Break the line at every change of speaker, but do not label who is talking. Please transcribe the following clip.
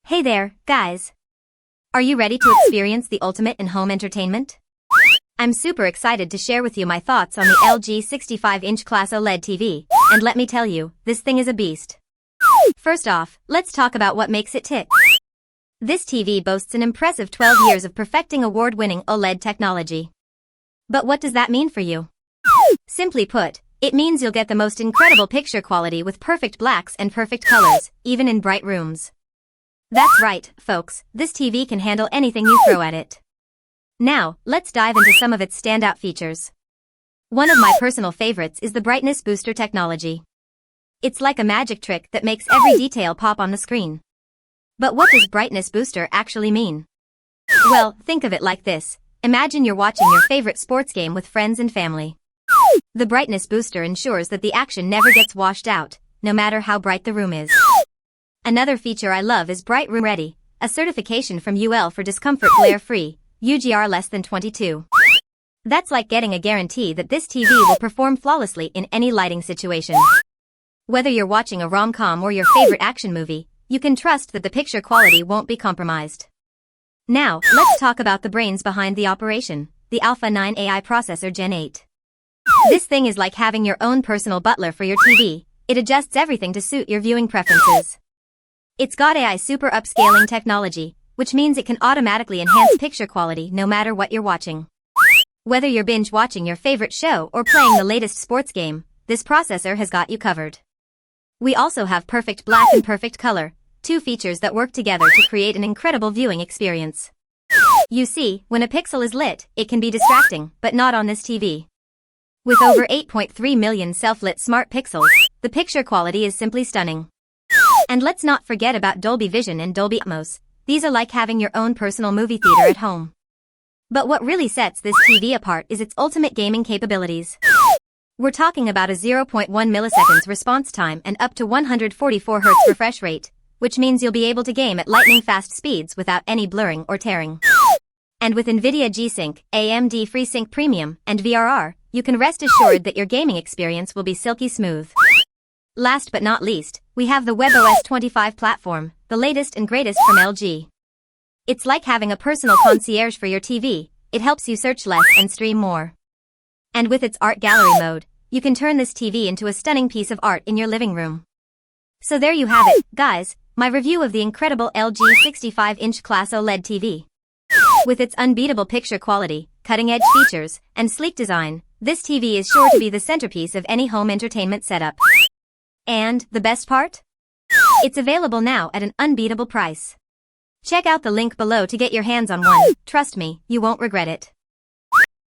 Hey there, guys. Are you ready to experience the ultimate in home entertainment? I'm super excited to share with you my thoughts on the LG 65-inch Class OLED TV, and let me tell you, this thing is a beast. First off, let's talk about what makes it tick. This TV boasts an impressive 12 years of perfecting award-winning OLED technology. But what does that mean for you? Simply put, it means you'll get the most incredible picture quality with perfect blacks and perfect colors, even in bright rooms. That's right, folks, this TV can handle anything you throw at it. Now, let's dive into some of its standout features. One of my personal favorites is the brightness booster technology. It's like a magic trick that makes every detail pop on the screen. But what does brightness booster actually mean? Well, think of it like this. Imagine you're watching your favorite sports game with friends and family. The brightness booster ensures that the action never gets washed out, no matter how bright the room is. Another feature I love is Bright Room Ready, a certification from UL for discomfort glare-free, UGR less than 22. That's like getting a guarantee that this TV will perform flawlessly in any lighting situation. Whether you're watching a rom-com or your favorite action movie, you can trust that the picture quality won't be compromised. Now, let's talk about the brains behind the operation, the Alpha 9 AI processor Gen 8. This thing is like having your own personal butler for your TV. It adjusts everything to suit your viewing preferences. It's got AI Super Upscaling technology, which means it can automatically enhance picture quality no matter what you're watching. Whether you're binge watching your favorite show or playing the latest sports game, this processor has got you covered. We also have perfect black and perfect color, two features that work together to create an incredible viewing experience. You see, when a pixel is lit, it can be distracting, but not on this TV. With over 8.3 million self-lit smart pixels, the picture quality is simply stunning. And let's not forget about Dolby Vision and Dolby Atmos. These are like having your own personal movie theater at home. But what really sets this TV apart is its ultimate gaming capabilities. We're talking about a 0.1 milliseconds response time and up to 144 Hz refresh rate, which means you'll be able to game at lightning-fast speeds without any blurring or tearing. And with NVIDIA G-Sync, AMD FreeSync Premium, and VRR, you can rest assured that your gaming experience will be silky smooth. Last but not least, we have the webOS 25 platform, the latest and greatest from LG. It's like having a personal concierge for your TV. It helps you search less and stream more. And with its art gallery mode, you can turn this TV into a stunning piece of art in your living room. So there you have it, guys, my review of the incredible LG 65-inch Class OLED TV. With its unbeatable picture quality, cutting-edge features, and sleek design, this TV is sure to be the centerpiece of any home entertainment setup. And the best part? It's available now at an unbeatable price. Check out the link below to get your hands on one. Trust me, you won't regret it.